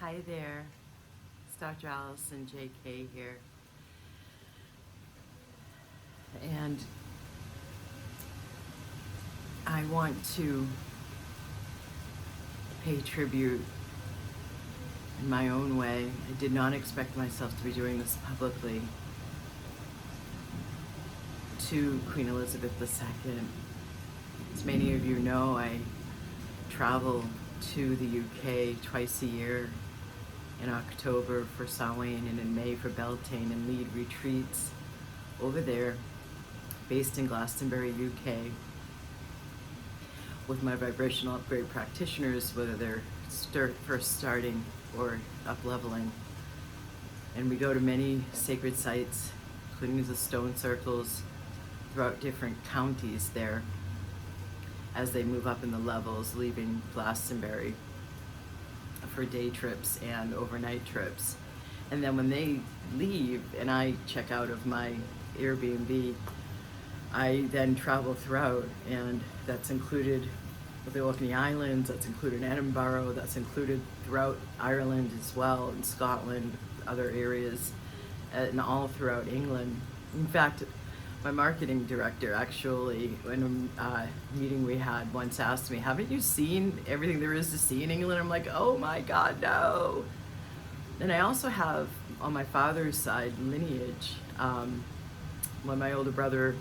Hi there, it's Dr. Allison J.K. here, and I want to pay tribute in my own way. I did not expect myself to be doing this publicly to Queen Elizabeth II. As many of you know, I travel to the UK twice a year, in October for Samhain and in May for Beltane, and lead retreats over there based in Glastonbury, UK, with my vibrational upgrade practitioners, whether they're first starting or up leveling. And we go to many sacred sites, including the stone circles throughout different counties there as they move up in the levels, leaving Glastonbury for day trips and overnight trips. And then when they leave and I check out of my Airbnb, I then travel throughout, and that's included with the Orkney Islands, that's included Edinburgh, that's included throughout Ireland as well, and Scotland, other areas, and all throughout England. In fact, my marketing director actually, in a meeting we had once, asked me, haven't you seen everything there is to see in England? I'm like, oh my God, no. And I also have, on my father's side, lineage, my older brother,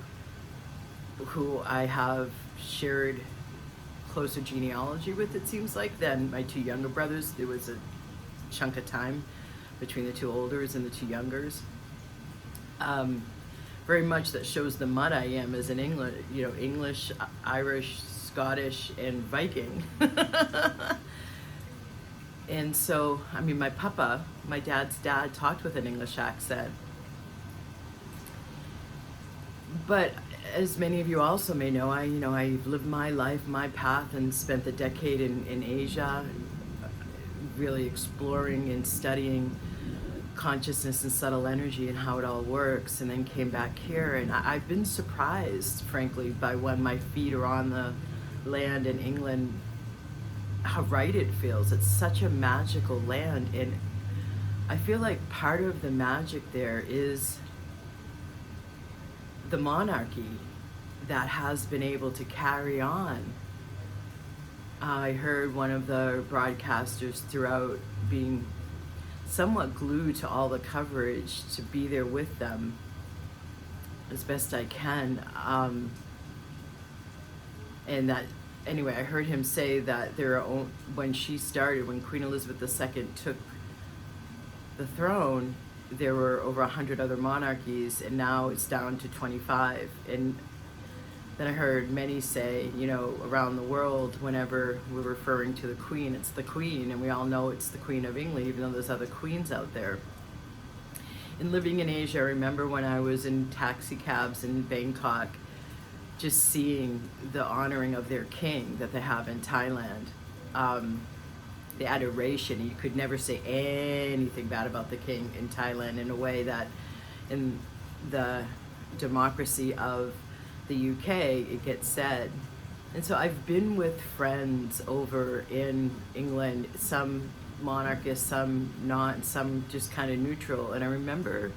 who I have shared closer genealogy with, it seems like, than my two younger brothers. There was a chunk of time between the two olders and the two youngers. Very much that shows the mud I am as an English, Irish, Scottish, and Viking. And so, I mean, my papa, my dad's dad, talked with an English accent. But as many of you also may know, I've lived my life, my path, and spent the decade in Asia, really exploring and studying consciousness and subtle energy and how it all works, and then came back here. And I've been surprised, frankly, by when my feet are on the land in England, how right it feels. It's such a magical land, and I feel like part of the magic there is the monarchy that has been able to carry on. I heard one of the broadcasters throughout being somewhat glued to all the coverage to be there with them as best I can. And that, anyway, I heard him say that when Queen Elizabeth II took the throne, there were over 100 other monarchies, and now it's down to 25. And then I heard many say, around the world, whenever we're referring to the Queen, it's the Queen, and we all know it's the Queen of England, even though there's other queens out there. And living in Asia, I remember when I was in taxi cabs in Bangkok, just seeing the honoring of their king that they have in Thailand. The adoration. You could never say anything bad about the king in Thailand, in a way that in the democracy of the UK, it gets said. And so I've been with friends over in England, some monarchists, some not, some just kind of neutral. And I remember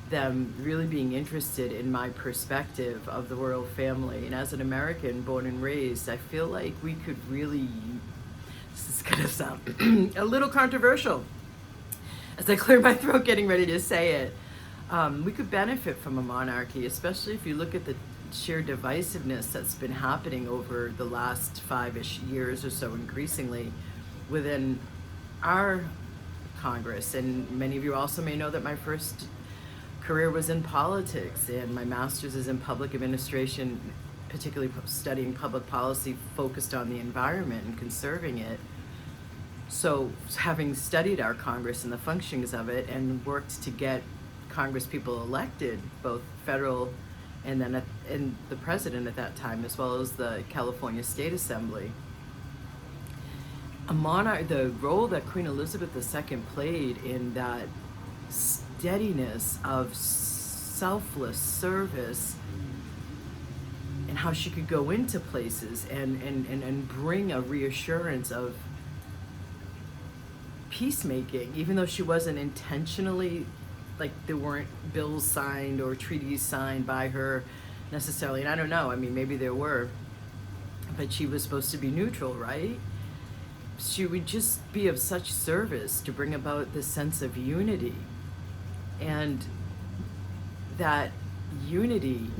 them really being interested in my perspective of the royal family. And as an American born and raised, I feel like we could really, this is gonna sound a little controversial as I clear my throat getting ready to say it, we could benefit from a monarchy, especially if you look at the sheer divisiveness that's been happening over the last 5-ish years or so, increasingly within our Congress. And many of you also may know that my first career was in politics, and my master's is in public administration, particularly studying public policy focused on the environment and conserving it. So having studied our Congress and the functionings of it, and worked to get Congress people elected, both federal and then and the president at that time, as well as the California State Assembly. The role that Queen Elizabeth II played in that steadiness of selfless service, and how she could go into places and bring a reassurance of peacemaking, even though she wasn't intentionally, like there weren't bills signed or treaties signed by her necessarily. And I don't know, I mean, maybe there were, but she was supposed to be neutral, right? She would just be of such service to bring about this sense of unity. And that unity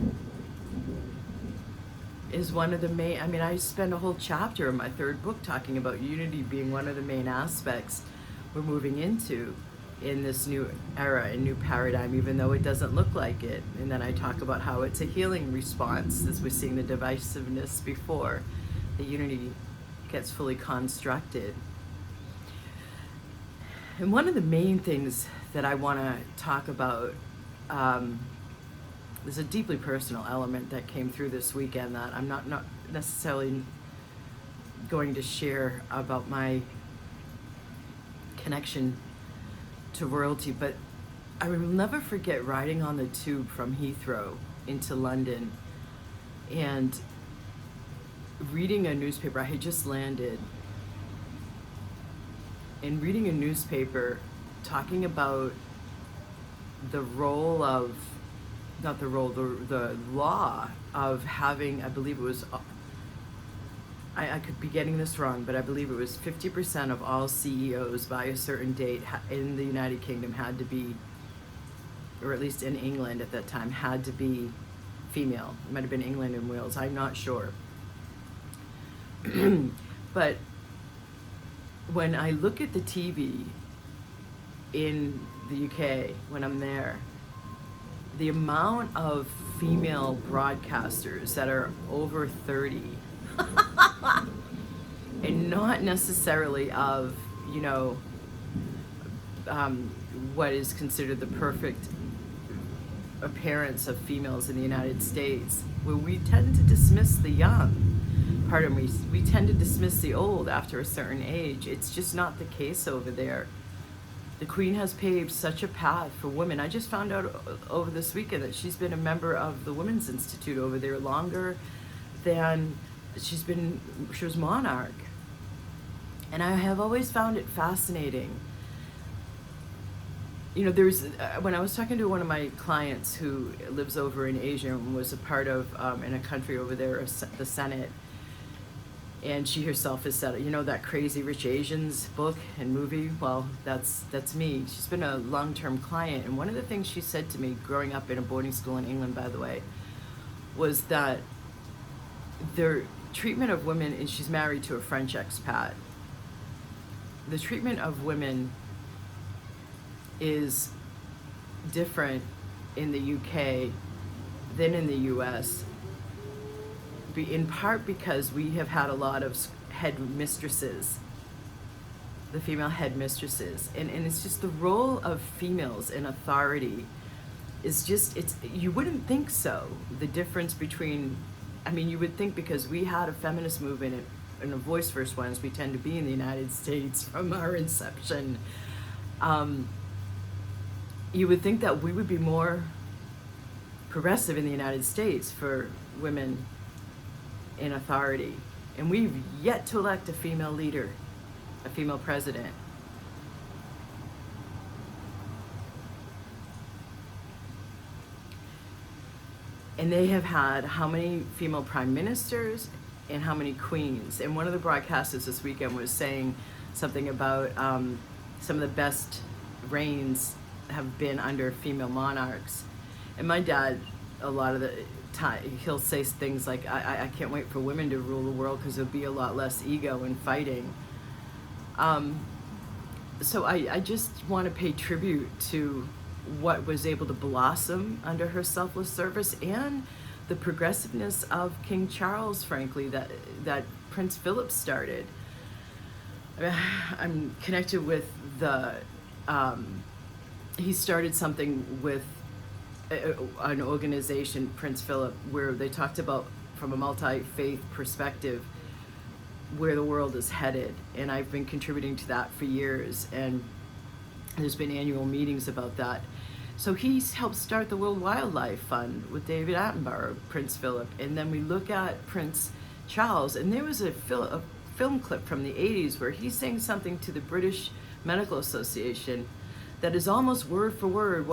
is one of the main, I mean, I spend a whole chapter in my third book talking about unity being one of the main aspects we're moving into in this new era and new paradigm, even though it doesn't look like it. And then I talk about how it's a healing response, as we're seeing the divisiveness before the unity gets fully constructed. And one of the main things that I want to talk about, there's a deeply personal element that came through this weekend that I'm not necessarily going to share about my connection to royalty, but I will never forget riding on the tube from Heathrow into London and reading a newspaper. I had just landed, and reading a newspaper talking about the role of, not the role, the law of having, I believe it was, I could be getting this wrong, but I believe it was 50% of all CEOs by a certain date in the United Kingdom had to be, or at least in England at that time, had to be female. It might have been England and Wales, I'm not sure. But when I look at the TV in the UK, when I'm there, the amount of female broadcasters that are over 30 and not necessarily of, you know, what is considered the perfect appearance of females in the United States, where we tend to dismiss the young. Pardon me, we tend to dismiss the old after a certain age. It's just not the case over there. The Queen has paved such a path for women. I just found out over this weekend that she's been a member of the Women's Institute over there longer than she was monarch. And I have always found it fascinating. You know, there's, when I was talking to one of my clients who lives over in Asia and was a part of, in a country over there, the Senate, and she herself has said, you know, that Crazy Rich Asians book and movie, well, that's me. She's been a long-term client, and one of the things she said to me growing up in a boarding school in England, by the way, was that their treatment of women, and she's married to a French expat, the treatment of women is different in the UK than in the US, in part because we have had a lot of head mistresses, the female head mistresses, and it's just the role of females in authority is just, it's, you wouldn't think so, the difference between, I mean, you would think because we had a feminist movement and a voice first ones, we tend to be in the United States from our inception, you would think that we would be more progressive in the United States for women in authority, and we've yet to elect a female leader, a female president. And they have had how many female prime ministers and how many queens? And one of the broadcasters this weekend was saying something about some of the best reigns have been under female monarchs. And my dad, a lot of the time, he'll say things like, I can't wait for women to rule the world because there'll be a lot less ego and fighting. So I just want to pay tribute to what was able to blossom under her selfless service and the progressiveness of King Charles, frankly, that Prince Philip started. I'm connected with the, he started something with an organization, Prince Philip, where they talked about, from a multi-faith perspective, where the world is headed. And I've been contributing to that for years, and there's been annual meetings about that. So he helped start the World Wildlife Fund with David Attenborough, Prince Philip. And then we look at Prince Charles, and there was a film clip from the 80s where he's saying something to the British Medical Association that is almost word for word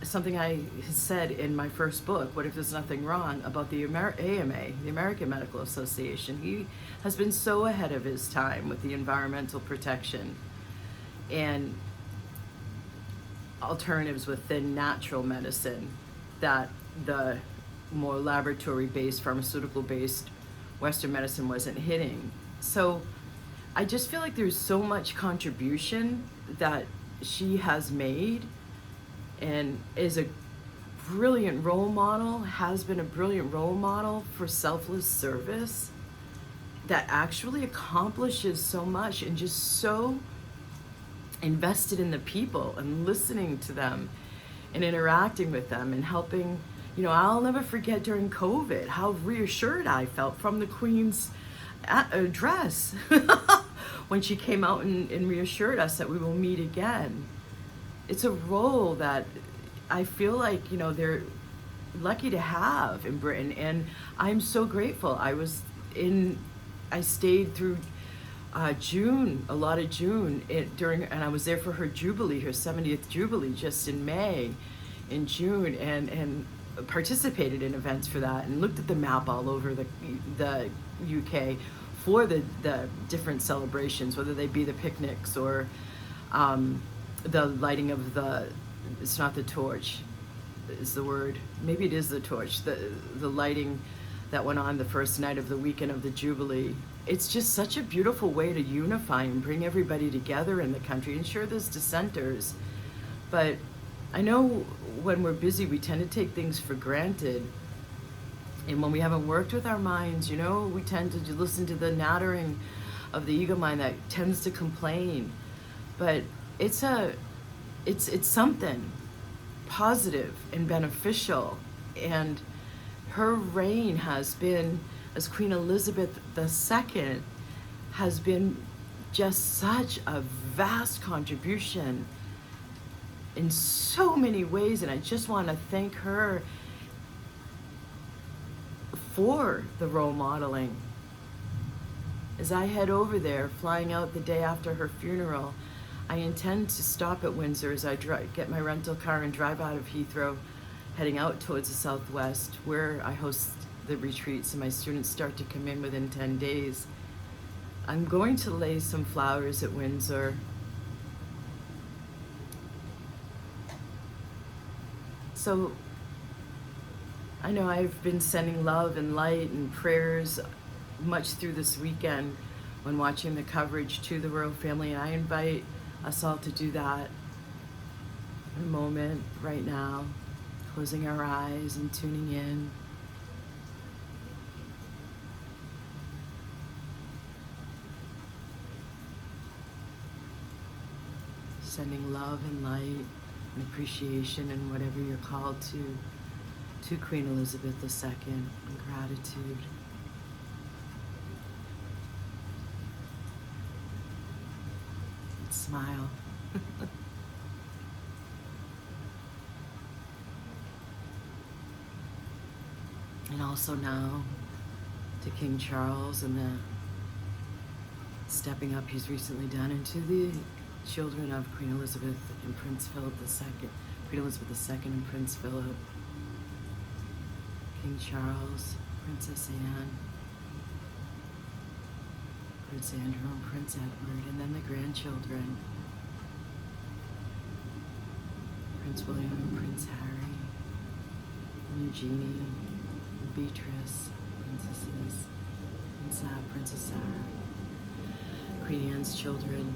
something I said in my first book, What If There's Nothing Wrong, about the AMA, the American Medical Association. He has been so ahead of his time with the environmental protection and alternatives within natural medicine that the more laboratory-based, pharmaceutical-based Western medicine wasn't hitting. So I just feel like there's so much contribution that she has made and is a brilliant role model, has been a brilliant role model for selfless service that actually accomplishes so much and just so invested in the people and listening to them and interacting with them and helping. I'll never forget during COVID how reassured I felt from the Queen's address when she came out and reassured us that we will meet again. It's a role that I feel like, they're lucky to have in Britain, and I'm so grateful. I stayed through June, a lot of June, and I was there for her Jubilee, her 70th Jubilee, just in May, in June, and participated in events for that, and looked at the map all over the UK for the different celebrations, whether they be the picnics or the lighting of it's not the torch, is the word, maybe it is the torch, the lighting that went on the first night of the weekend of the Jubilee. It's just such a beautiful way to unify and bring everybody together in the country. And sure, there's dissenters, but I know when we're busy, we tend to take things for granted. And when we haven't worked with our minds, we tend to listen to the nattering of the ego mind that tends to complain. But it's something positive and beneficial. And her reign has been, as Queen Elizabeth II, has been just such a vast contribution in so many ways. And I just want to thank her for the role modeling. As I head over there, flying out the day after her funeral, I intend to stop at Windsor as I get my rental car and drive out of Heathrow, heading out towards the southwest, where I host the retreats and my students start to come in within 10 days. I'm going to lay some flowers at Windsor. So I know I've been sending love and light and prayers much through this weekend when watching the coverage to the royal family, and I invite us all to do that in a moment right now, closing our eyes and tuning in. Sending love and light and appreciation and whatever you're called to Queen Elizabeth II, and gratitude. And smile. And also now to King Charles and the stepping up he's recently done, and to the children of Queen Elizabeth and Prince Philip II, Queen Elizabeth II and Prince Philip, King Charles, Princess Anne, Prince Andrew and Prince Edward, and then the grandchildren, Prince William and Prince Harry, and Eugenie, and Beatrice, princesses, and Princess Sarah, Queen Anne's children,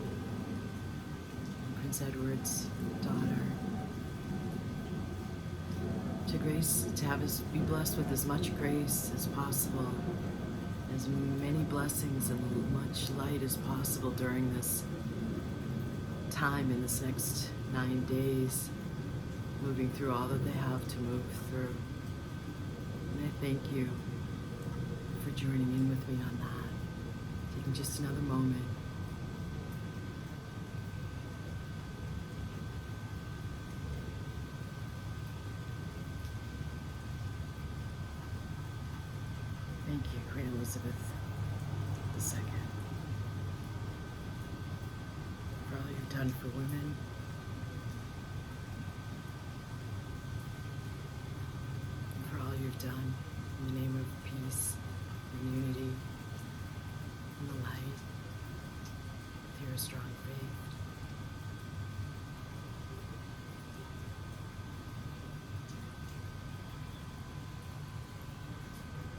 Prince Edward's daughter, to have us be blessed with as much grace as possible, as many blessings and much light as possible during this time in this next 9 days, moving through all that they have to move through. And I thank you for joining in with me on that. Taking just another moment. Thank you, Queen Elizabeth II, for all you've done. done for women. And for all you've done in the name of peace and unity and the light. You're a strong